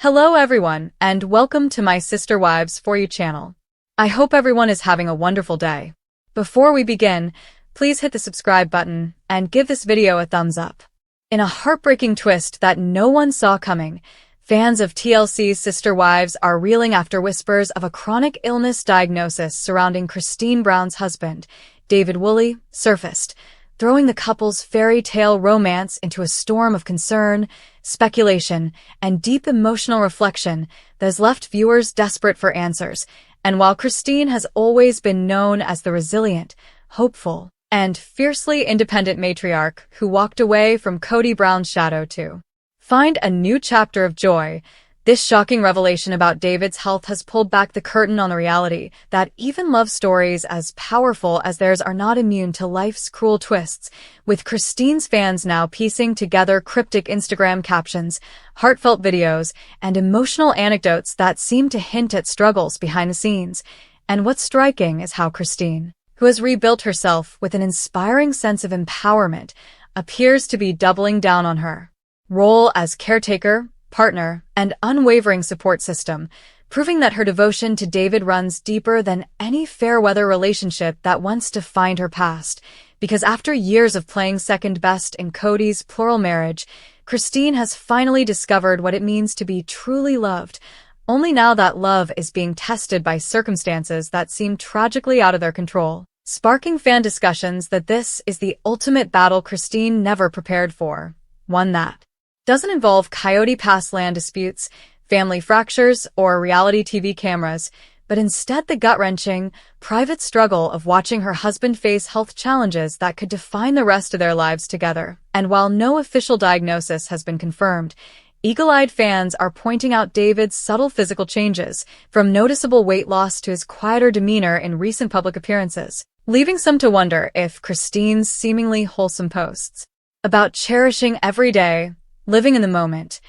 Hello everyone, and welcome to my Sister Wives For You channel. I hope everyone is having a wonderful day. Before we begin, please hit the subscribe button and give this video a thumbs up. In a heartbreaking twist that no one saw coming, fans of TLC's Sister Wives are reeling after whispers of a chronic illness diagnosis surrounding Christine Brown's husband, David Woolley, surfaced, throwing the couple's fairy tale romance into a storm of concern, speculation, and deep emotional reflection that has left viewers desperate for answers. And while Christine has always been known as the resilient, hopeful, and fiercely independent matriarch who walked away from Kody Brown's shadow to find a new chapter of joy, this shocking revelation about David's health has pulled back the curtain on the reality that even love stories as powerful as theirs are not immune to life's cruel twists, with Christine's fans now piecing together cryptic Instagram captions, heartfelt videos, and emotional anecdotes that seem to hint at struggles behind the scenes. And what's striking is how Christine, who has rebuilt herself with an inspiring sense of empowerment, appears to be doubling down on her role as caretaker, partner, and unwavering support system, proving that her devotion to David runs deeper than any fair-weather relationship that once defined her past. Because after years of playing second best in Kody's plural marriage, Christine has finally discovered what it means to be truly loved, only now that love is being tested by circumstances that seem tragically out of their control, sparking fan discussions that this is the ultimate battle Christine never prepared for, one that doesn't involve Coyote Pass land disputes, family fractures, or reality TV cameras, but instead the gut-wrenching, private struggle of watching her husband face health challenges that could define the rest of their lives together. And while no official diagnosis has been confirmed, eagle-eyed fans are pointing out David's subtle physical changes, from noticeable weight loss to his quieter demeanor in recent public appearances, leaving some to wonder if Christine's seemingly wholesome posts about cherishing every day, living in the moment,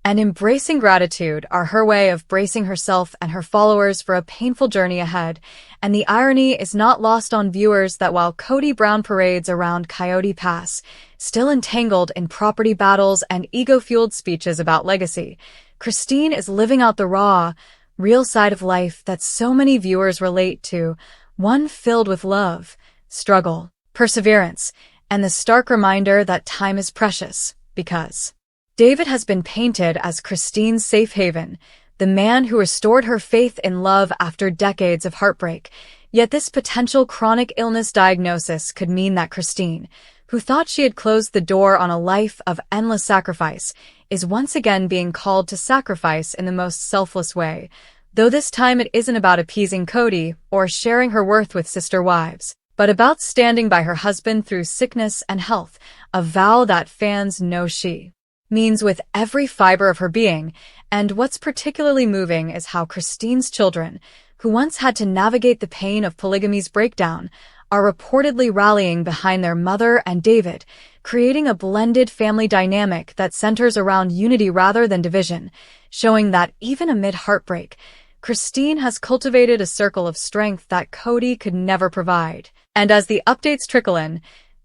and embracing gratitude are her way of bracing herself and her followers for a painful journey ahead. And the irony is not lost on viewers that while Kody Brown parades around Coyote Pass, still entangled in property battles and ego-fueled speeches about legacy, Christine is living out the raw, real side of life that so many viewers relate to, one filled with love, struggle, perseverance, and the stark reminder that time is precious, because David has been painted as Christine's safe haven, the man who restored her faith in love after decades of heartbreak. Yet this potential chronic illness diagnosis could mean that Christine, who thought she had closed the door on a life of endless sacrifice, is once again being called to sacrifice in the most selfless way, though this time it isn't about appeasing Kody or sharing her worth with sister wives, but about standing by her husband through sickness and health, a vow that fans know she means with every fiber of her being. And what's particularly moving is how Christine's children, who once had to navigate the pain of polygamy's breakdown, are reportedly rallying behind their mother and David, creating a blended family dynamic that centers around unity rather than division, showing that even amid heartbreak, Christine has cultivated a circle of strength that Kody could never provide. And as the updates trickle in,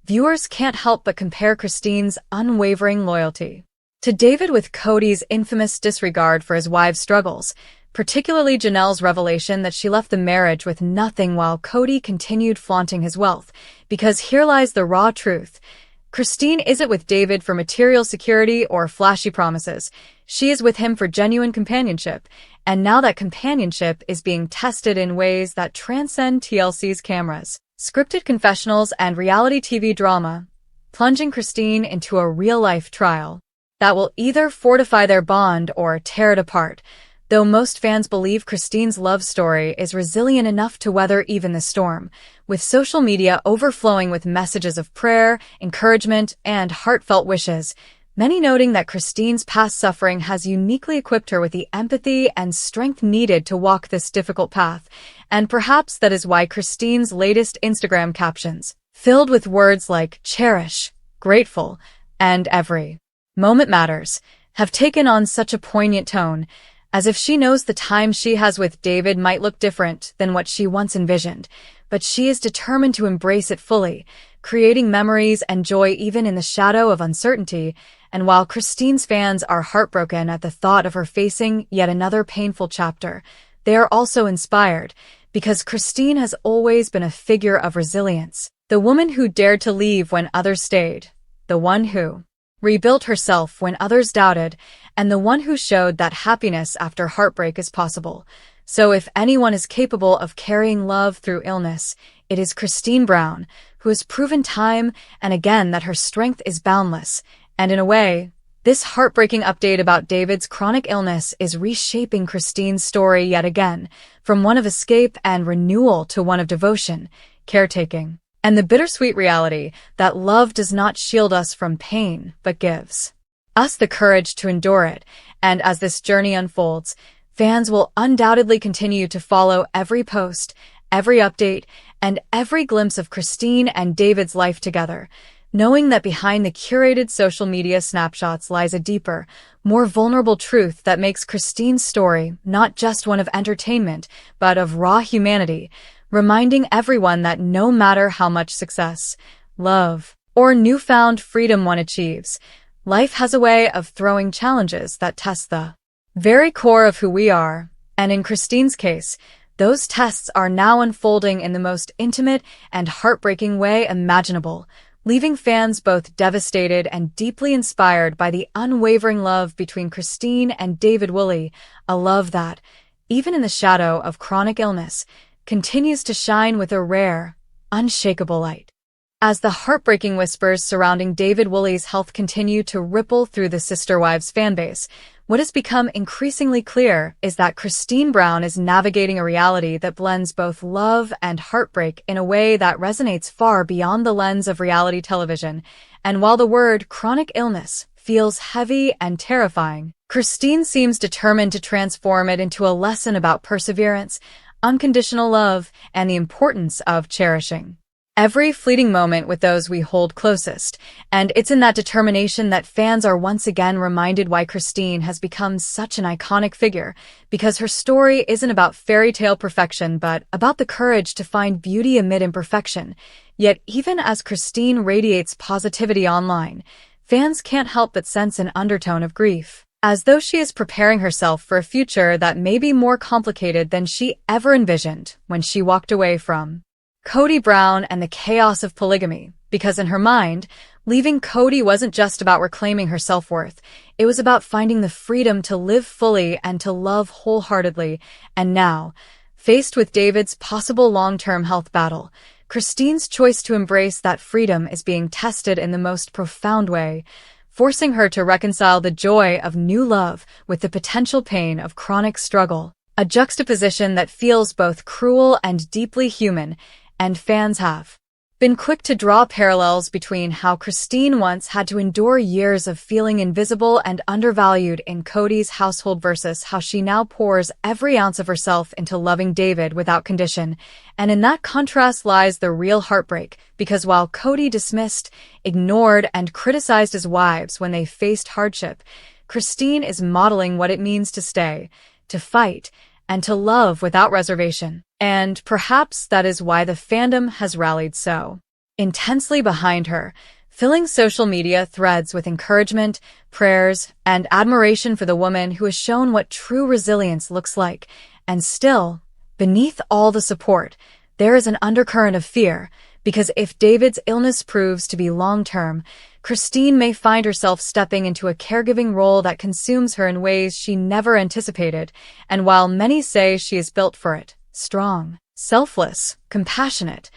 viewers can't help but compare Christine's unwavering loyalty to David with Kody's infamous disregard for his wife's struggles, particularly Janelle's revelation that she left the marriage with nothing while Kody continued flaunting his wealth. Because here lies the raw truth. Christine isn't with David for material security or flashy promises. She is with him for genuine companionship. And now that companionship is being tested in ways that transcend TLC's cameras, scripted confessionals, and reality TV drama, plunging Christine into a real-life trial that will either fortify their bond or tear it apart, though most fans believe Christine's love story is resilient enough to weather even the storm, with social media overflowing with messages of prayer, encouragement, and heartfelt wishes, many noting that Christine's past suffering has uniquely equipped her with the empathy and strength needed to walk this difficult path. And perhaps that is why Christine's latest Instagram captions, filled with words like cherish, grateful, and every moment matters, have taken on such a poignant tone, as if she knows the time she has with David might look different than what she once envisioned, but she is determined to embrace it fully, creating memories and joy even in the shadow of uncertainty. And while Christine's fans are heartbroken at the thought of her facing yet another painful chapter, they are also inspired, because Christine has always been a figure of resilience. The woman who dared to leave when others stayed, the one who rebuilt herself when others doubted, and the one who showed that happiness after heartbreak is possible. So if anyone is capable of carrying love through illness, it is Christine Brown, who has proven time and again that her strength is boundless. And in a way, this heartbreaking update about David's chronic illness is reshaping Christine's story yet again, from one of escape and renewal to one of devotion, caretaking, and the bittersweet reality that love does not shield us from pain, but gives us the courage to endure it. And as this journey unfolds, fans will undoubtedly continue to follow every post, every update, and every glimpse of Christine and David's life together, knowing that behind the curated social media snapshots lies a deeper, more vulnerable truth that makes Christine's story not just one of entertainment, but of raw humanity, reminding everyone that no matter how much success, love, or newfound freedom one achieves, life has a way of throwing challenges that test the very core of who we are. And in Christine's case, those tests are now unfolding in the most intimate and heartbreaking way imaginable, leaving fans both devastated and deeply inspired by the unwavering love between Christine and David Woolley, a love that, even in the shadow of chronic illness, continues to shine with a rare, unshakable light. As the heartbreaking whispers surrounding David Woolley's health continue to ripple through the Sister Wives fanbase, what has become increasingly clear is that Christine Brown is navigating a reality that blends both love and heartbreak in a way that resonates far beyond the lens of reality television. And while the word chronic illness feels heavy and terrifying, Christine seems determined to transform it into a lesson about perseverance, unconditional love, and the importance of cherishing every fleeting moment with those we hold closest. And it's in that determination that fans are once again reminded why Christine has become such an iconic figure, because her story isn't about fairy tale perfection, but about the courage to find beauty amid imperfection. Yet even as Christine radiates positivity online, fans can't help but sense an undertone of grief, as though she is preparing herself for a future that may be more complicated than she ever envisioned when she walked away from Kody Brown and the chaos of polygamy, because in her mind, leaving Kody wasn't just about reclaiming her self-worth, it was about finding the freedom to live fully and to love wholeheartedly. And now, faced with David's possible long-term health battle, Christine's choice to embrace that freedom is being tested in the most profound way, forcing her to reconcile the joy of new love with the potential pain of chronic struggle, a juxtaposition that feels both cruel and deeply human. And fans have been quick to draw parallels between how Christine once had to endure years of feeling invisible and undervalued in Kody's household versus how she now pours every ounce of herself into loving David without condition. And in that contrast lies the real heartbreak, because while Kody dismissed, ignored, and criticized his wives when they faced hardship, Christine is modeling what it means to stay, to fight, and to love without reservation. And perhaps that is why the fandom has rallied so intensely behind her, filling social media threads with encouragement, prayers, and admiration for the woman who has shown what true resilience looks like. And still, beneath all the support, there is an undercurrent of fear, because if David's illness proves to be long-term, Christine may find herself stepping into a caregiving role that consumes her in ways she never anticipated. And while many say she is built for it, strong, selfless, compassionate,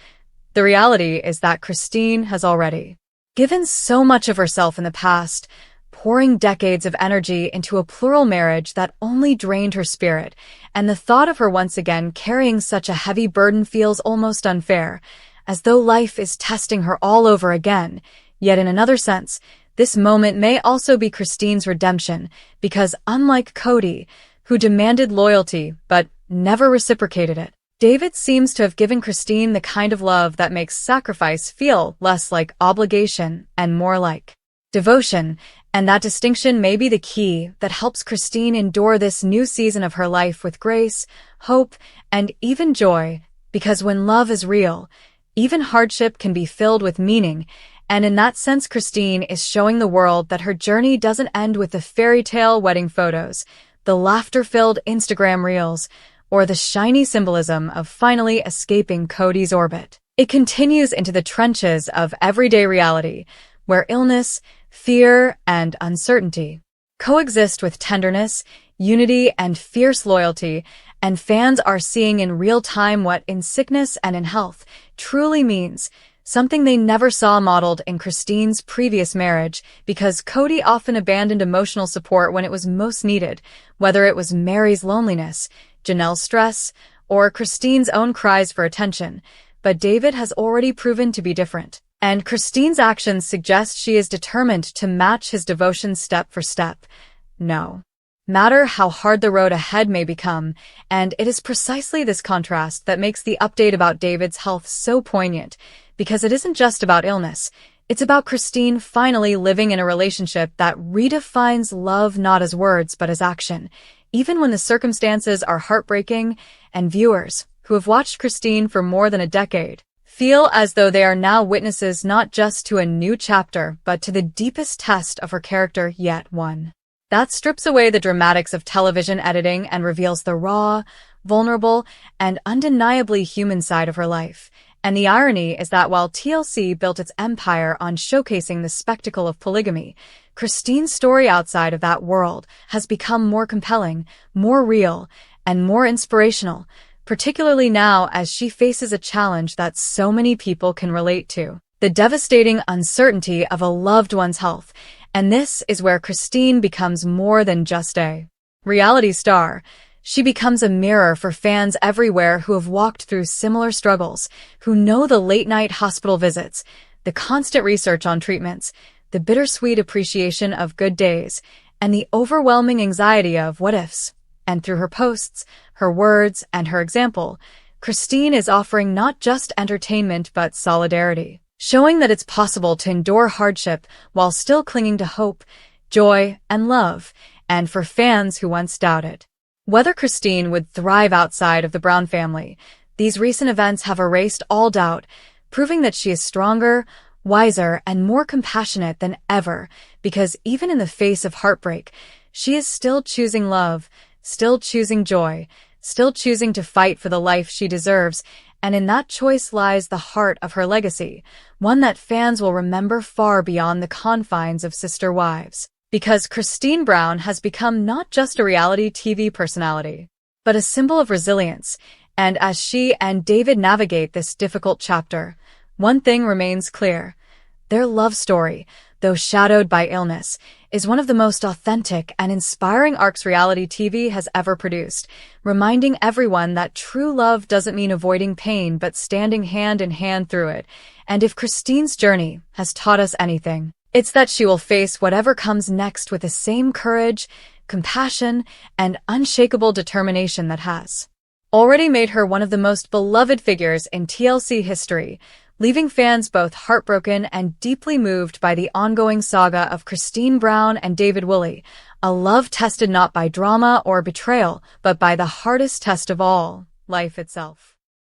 the reality is that Christine has already given so much of herself in the past, pouring decades of energy into a plural marriage that only drained her spirit, and the thought of her once again carrying such a heavy burden feels almost unfair, as though life is testing her all over again. Yet in another sense, this moment may also be Christine's redemption, because unlike Kody, who demanded loyalty but never reciprocated it, David seems to have given Christine the kind of love that makes sacrifice feel less like obligation and more like devotion. And that distinction may be the key that helps Christine endure this new season of her life with grace, hope, and even joy, because when love is real, even hardship can be filled with meaning. And in that sense, Christine is showing the world that her journey doesn't end with the fairy tale wedding photos, the laughter-filled Instagram reels, or the shiny symbolism of finally escaping Cody's orbit. It continues into the trenches of everyday reality, where illness, fear, and uncertainty coexist with tenderness, unity, and fierce loyalty, and fans are seeing in real time what in sickness and in health truly means, something they never saw modeled in Christine's previous marriage, because Cody often abandoned emotional support when it was most needed, whether it was Mary's loneliness, Janelle's stress, or Christine's own cries for attention. But David has already proven to be different, and Christine's actions suggest she is determined to match his devotion step for step. No matter how hard the road ahead may become, and it is precisely this contrast that makes the update about David's health so poignant, because it isn't just about illness, it's about Christine finally living in a relationship that redefines love not as words but as action, even when the circumstances are heartbreaking, and viewers, who have watched Christine for more than a decade, feel as though they are now witnesses not just to a new chapter but to the deepest test of her character yet one. That strips away the dramatics of television editing and reveals the raw, vulnerable, and undeniably human side of her life. And the irony is that while TLC built its empire on showcasing the spectacle of polygamy, Christine's story outside of that world has become more compelling, more real, and more inspirational, particularly now as she faces a challenge that so many people can relate to: the devastating uncertainty of a loved one's health. And this is where Christine becomes more than just a reality star. She becomes a mirror for fans everywhere who have walked through similar struggles, who know the late-night hospital visits, the constant research on treatments, the bittersweet appreciation of good days, and the overwhelming anxiety of what-ifs. And through her posts, her words, and her example, Christine is offering not just entertainment but solidarity, showing that it's possible to endure hardship while still clinging to hope, joy, and love. And for fans who once doubted whether Christine would thrive outside of the Brown family, these recent events have erased all doubt, proving that she is stronger, wiser, and more compassionate than ever, because even in the face of heartbreak, she is still choosing love, still choosing joy, still choosing to fight for the life she deserves. And in that choice lies the heart of her legacy, one that fans will remember far beyond the confines of Sister Wives. Because Christine Brown has become not just a reality TV personality, but a symbol of resilience. And as she and David navigate this difficult chapter, one thing remains clear: their love story, though shadowed by illness, is one of the most authentic and inspiring arcs reality TV has ever produced, reminding everyone that true love doesn't mean avoiding pain but standing hand in hand through it. And if Christine's journey has taught us anything, it's that she will face whatever comes next with the same courage, compassion, and unshakable determination that has already made her one of the most beloved figures in TLC history, leaving fans both heartbroken and deeply moved by the ongoing saga of Christine Brown and David Woolley, a love tested not by drama or betrayal, but by the hardest test of all, life itself.